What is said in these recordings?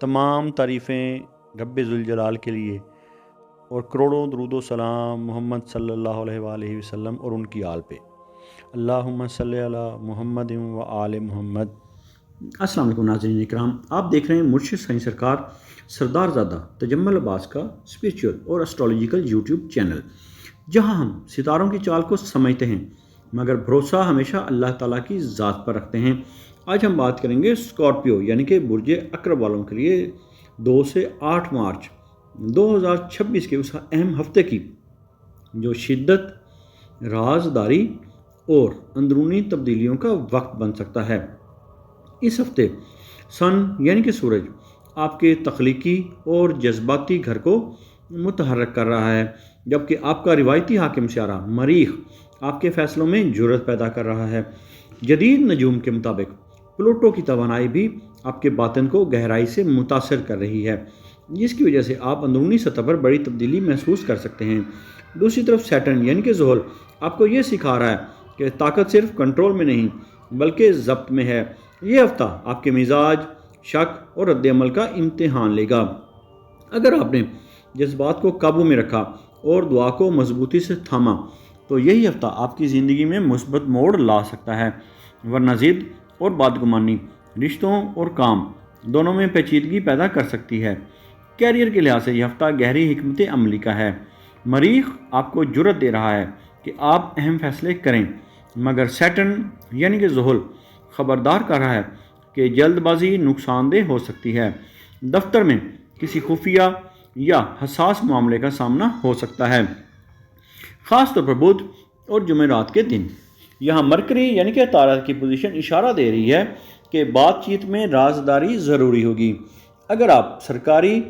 तमाम तारीफ़ें रब्बे ज़ुल के लिए और करोड़ों दरूद व सलाम मोहम्मद सल्लल्लाहु अलैहि वसल्लम और उनकी आल पे। अल्लाहुम्मा सल्लि अला मुहम्मद व आले मुहम्मद। अस्सलाम वालेकुम नाज़रीन इकराम, आप देख रहे हैं मुर्शिद साईं सरकार सरदार ज़ादा तजम्मुल अब्बास का स्पिरिचुअल और एस्ट्रोलॉजिकल यूट्यूब चैनल, जहां हम सितारों की चाल को समझते हैं मगर भरोसा हमेशा अल्लाह ताला की ज़ात पर रखते हैं। आज हम बात करेंगे स्कॉर्पियो यानी कि बुर्ज अक़रब वालों के लिए 2 से 8 मार्च 2026 के उस अहम हफ्ते की, जो शिद्दत, राजदारी और अंदरूनी तब्दीलियों का वक्त बन सकता है। इस हफ्ते सन यानी कि सूरज आपके तख्लीकी और जज्बाती घर को मुतहर्रक कर रहा है, जबकि आपका रिवायती हाकिम सियारा मरीख आपके फ़ैसलों में जुर्रत पैदा कर रहा है। जदीद नजूम के मुताबिक प्लूटो की तवानाई भी आपके बातिन को गहराई से मुतासर कर रही है, जिसकी वजह से आप अंदरूनी सतह पर बड़ी तब्दीली महसूस कर सकते हैं। दूसरी तरफ सैटर्न यानी कि ज़ोहल आपको ये सिखा रहा है कि ताकत सिर्फ कंट्रोल में नहीं बल्कि ज़ब्त में है। ये हफ्ता आपके मिजाज, शक और रद्द-ए-अमल का इम्तिहान लेगा। अगर आपने जज्बात को काबू में रखा और दुआ को मजबूती से थामा तो यही हफ्ता आपकी ज़िंदगी में मुस्बत मोड़ ला सकता है, वरना ज़िद और बदगुमानी रिश्तों और काम दोनों में पेचीदगी पैदा कर सकती है। कैरियर के लिहाज से यह हफ्ता गहरी हिकमत अमली का है। मरीख आपको जुर्रत दे रहा है कि आप अहम फैसले करें, मगर सैटर्न यानी कि ज़ोहल खबरदार कर रहा है कि जल्दबाजी नुकसानदेह हो सकती है। दफ्तर में किसी खुफिया या हसास मामले का सामना हो सकता है, ख़ास तौर पर बुध और जुमेरात के दिन। यहाँ मरकरी यानी कि तारा की पोजीशन इशारा दे रही है कि बातचीत में राजदारी ज़रूरी होगी। अगर आप सरकारी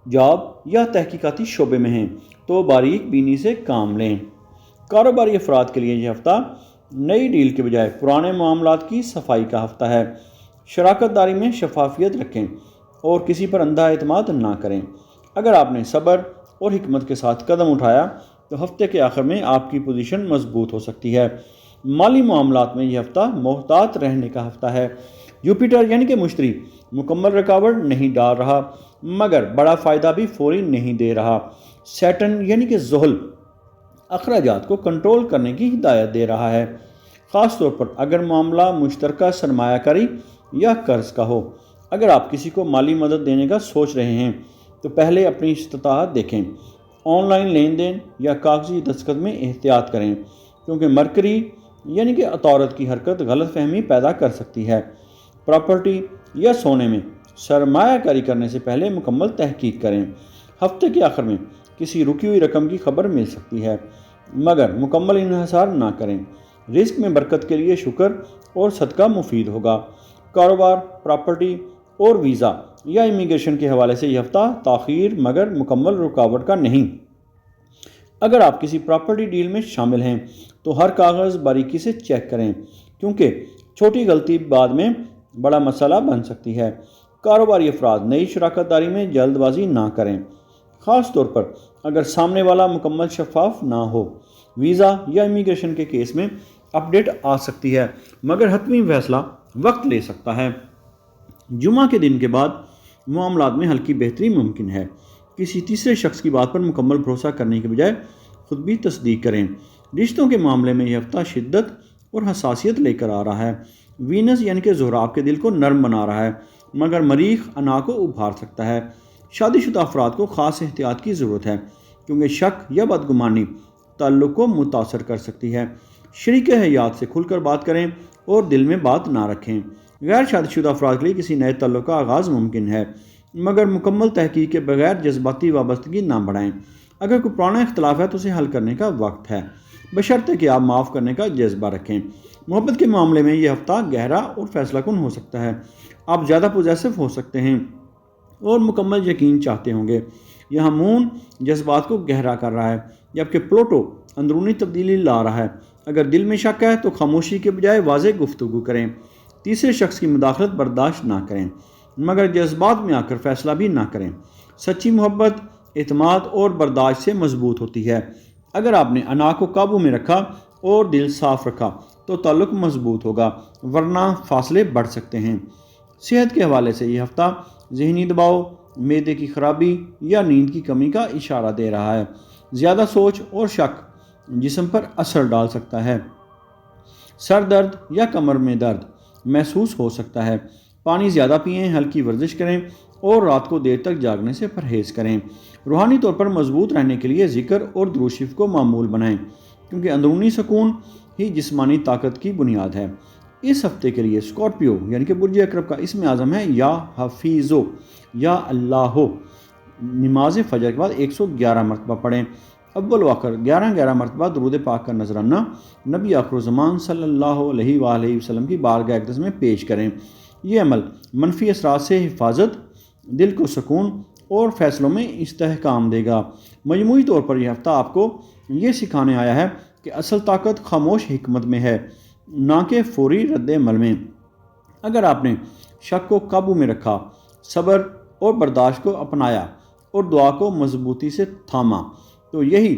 जॉब या तहकीकाती शोबे में हैं तो बारीक बीनी से काम लें। कारोबारी अफराद के लिए यह हफ्ता नई डील के बजाय पुराने मामलात की सफाई का हफ्ता है। शराकतदारी में शफाफियत रखें और किसी पर अंधा एतमाद ना करें। अगर आपने सब्र और हिकमत के साथ कदम उठाया तो हफ्ते के आखिर में आपकी पोजीशन मजबूत हो सकती है। माली मामलात में यह हफ्ता मोहतात रहने का हफ्ता है। जुपिटर यानी कि मुश्तरी मुकम्मल रुकावट नहीं डाल रहा, मगर बड़ा फ़ायदा भी फौरी नहीं दे रहा। सैटर्न यानी कि ज़ोहल अखराजात को कंट्रोल करने की हिदायत दे रहा है, ख़ास तौर पर अगर मामला मुश्तरका सरमायाकारी या कर्ज का हो। अगर आप किसी को माली मदद देने का सोच रहे हैं तो पहले अपनी इस्तिताअत देखें। ऑनलाइन लेन देन या कागजी दस्तखत में एहतियात करें, क्योंकि मरकरी यानी कि अतौरत की हरकत गलत फहमी पैदा कर सकती है। प्रॉपर्टी या सोने में सरमायाकारी करने से पहले मुकम्मल तहकीक करें। हफ्ते के आखिर में किसी रुकी हुई रकम की खबर मिल सकती है, मगर मुकम्मल इन्हिसार ना करें। रिस्क में बरकत के लिए शुक्र और सदका मुफीद होगा। कारोबार, प्रॉपर्टी और वीज़ा या इमिग्रेशन के हवाले से यह हफ्ता ताख़ीर मगर मुकम्मल रुकावट का नहीं। अगर आप किसी प्रॉपर्टी डील में शामिल हैं तो हर कागज़ बारीकी से चेक करें, क्योंकि छोटी गलती बाद में बड़ा मसला बन सकती है। कारोबारी अफराद नई शराकतदारी में जल्दबाजी ना करें, ख़ास तौर पर अगर सामने वाला मुकम्मल शफाफ ना हो। वीज़ा या इमिग्रेशन के केस में अपडेट आ सकती है, मगर हतमी फैसला वक्त ले सकता है। जुमा के दिन के बाद मामलात में हल्की बेहतरी मुमकिन है। किसी तीसरे शख्स की बात पर मुकम्मल भरोसा करने के बजाय खुद भी तस्दीक करें। रिश्तों के मामले में यह हफ्ता शिद्दत और हसासियत लेकर आ रहा है। वीनस यानी कि ज़ोहरा आपके दिल को नरम बना रहा है, मगर मरीख अना को उभार सकता है। शादीशुदा अफराद को ख़ास एहतियात की ज़रूरत है, क्योंकि शक या बदगुमानी ताल्लुक़ को मुतासर कर सकती है। शरीक हयात से खुलकर बात करें और दिल में बात ना रखें। गैर शादीशुदा अफराद के लिए किसी नए ताल्लुक़ का आगाज़ मुमकिन है, मगर मुकम्मल तहकीक के बगैर जज्बाती वाबस्तगी ना बढ़ाएं। अगर कोई पुराना इख्तलाफ है तो उसे हल करने का वक्त है, बशर्ते कि आप माफ़ करने का जज्बा रखें। मोहब्बत के मामले में यह हफ्ता गहरा और फैसलाकुन हो सकता है। आप ज़्यादा पोजेसिव हो सकते हैं और मुकम्मल यकीन चाहते होंगे। यहाँ मून जज्बात को गहरा कर रहा है, जबकि प्लूटो अंदरूनी तब्दीली ला रहा है। अगर दिल में शक है तो खामोशी के बजाय वाज़ेह गुफ्तगू करें। तीसरे शख्स की मुदाखलत बर्दाश्त ना करें, मगर जज्बात में आकर फैसला भी ना करें। सच्ची मोहब्बत एतमाद और बर्दाश्त से मजबूत होती है। अगर आपने अना को काबू में रखा और दिल साफ रखा तो ताल्लुक़ मजबूत होगा, वरना फासले बढ़ सकते हैं। صحت کے حوالے سے یہ ہفتہ ذہنی دباؤ، معدے کی خرابی یا نیند کی کمی کا اشارہ دے رہا ہے۔ زیادہ سوچ اور شک جسم پر اثر ڈال سکتا ہے۔ سر درد یا کمر میں درد محسوس ہو سکتا ہے۔ پانی زیادہ پئیں، ہلکی ورزش کریں اور رات کو دیر تک جاگنے سے پرہیز کریں۔ روحانی طور پر مضبوط رہنے کے لیے ذکر اور درود شریف کو معمول بنائیں، کیونکہ اندرونی سکون ہی جسمانی طاقت کی بنیاد ہے۔ اس ہفتے کے لیے اسکارپیو یعنی کہ برج اقرب کا اسم اعظم ہے یا حفیظو یا اللہ۔ نماز فجر کے بعد 111 مرتبہ پڑھیں۔ اول و آخر 11 مرتبہ درود پاک کا نذرانہ نبی آخر الزمان صلی اللہ علیہ وآلہ وسلم کی بارگاہ اقدس میں پیش کریں۔ یہ عمل منفی اثرات سے حفاظت، دل کو سکون اور فیصلوں میں استحکام دے گا۔ مجموعی طور پر یہ ہفتہ آپ کو یہ سکھانے آیا ہے کہ اصل طاقت خاموش حکمت میں ہے، نہ کہ فوری رد عمل میں۔ اگر آپ نے شک کو قابو میں رکھا، صبر اور برداشت کو اپنایا اور دعا کو مضبوطی سے تھاما، تو یہی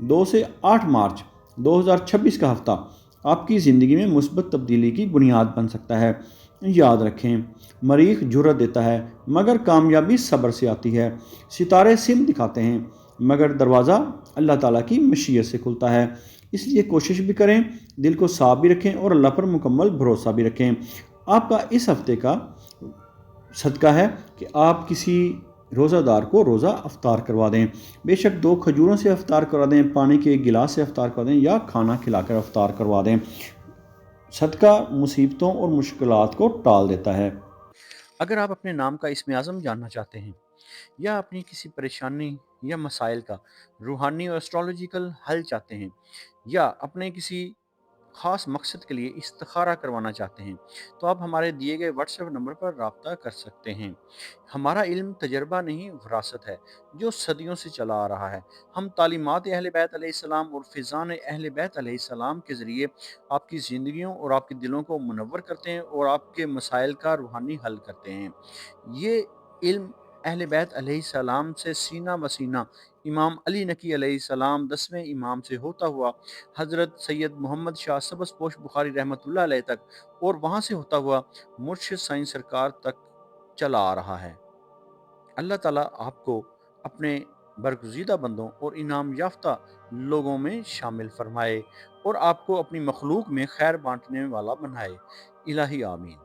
2 سے 8 مارچ 2026 کا ہفتہ آپ کی زندگی میں مثبت تبدیلی کی بنیاد بن سکتا ہے۔ یاد رکھیں، مریخ جرأت دیتا ہے مگر کامیابی صبر سے آتی ہے۔ ستارے سمت دکھاتے ہیں مگر دروازہ اللہ تعالیٰ کی مشیت سے کھلتا ہے۔ اس لیے کوشش بھی کریں، دل کو صاف بھی رکھیں اور اللہ پر مکمل بھروسہ بھی رکھیں۔ آپ کا اس ہفتے کا صدقہ ہے کہ آپ کسی روزہ دار کو روزہ افطار کروا دیں۔ بے شک 2 کھجوروں سے افطار کروا دیں، پانی کے ایک گلاس سے افطار کروا دیں یا کھانا کھلا کر افطار کروا دیں۔ صدقہ مصیبتوں اور مشکلات کو ٹال دیتا ہے۔ اگر آپ اپنے نام کا اسم اعظم جاننا چاہتے ہیں یا اپنی کسی پریشانی یا مسائل کا روحانی اور اسٹرالوجیکل حل چاہتے ہیں یا اپنے کسی خاص مقصد کے لیے استخارہ کروانا چاہتے ہیں، تو آپ ہمارے دیے گئے واٹس ایپ نمبر پر رابطہ کر سکتے ہیں۔ ہمارا علم تجربہ نہیں، وراثت ہے جو صدیوں سے چلا آ رہا ہے۔ ہم تعلیمات اہل بیت علیہ السلام اور فیضان اہل بیت علیہ السلام کے ذریعے آپ کی زندگیوں اور آپ کے دلوں کو منور کرتے ہیں اور آپ کے مسائل کا روحانی حل کرتے ہیں۔ یہ علم اہل بیت علیہ السلام سے سینہ بسینہ امام علی نقی علیہ السلام 10ویں امام سے ہوتا ہوا حضرت سید محمد شاہ سبز پوش بخاری رحمۃ اللہ علیہ تک اور وہاں سے ہوتا ہوا مرشد سائیں سرکار تک چلا آ رہا ہے۔ اللہ تعالیٰ آپ کو اپنے برگزیدہ بندوں اور انعام یافتہ لوگوں میں شامل فرمائے اور آپ کو اپنی مخلوق میں خیر بانٹنے والا بنائے۔ الہی آمین۔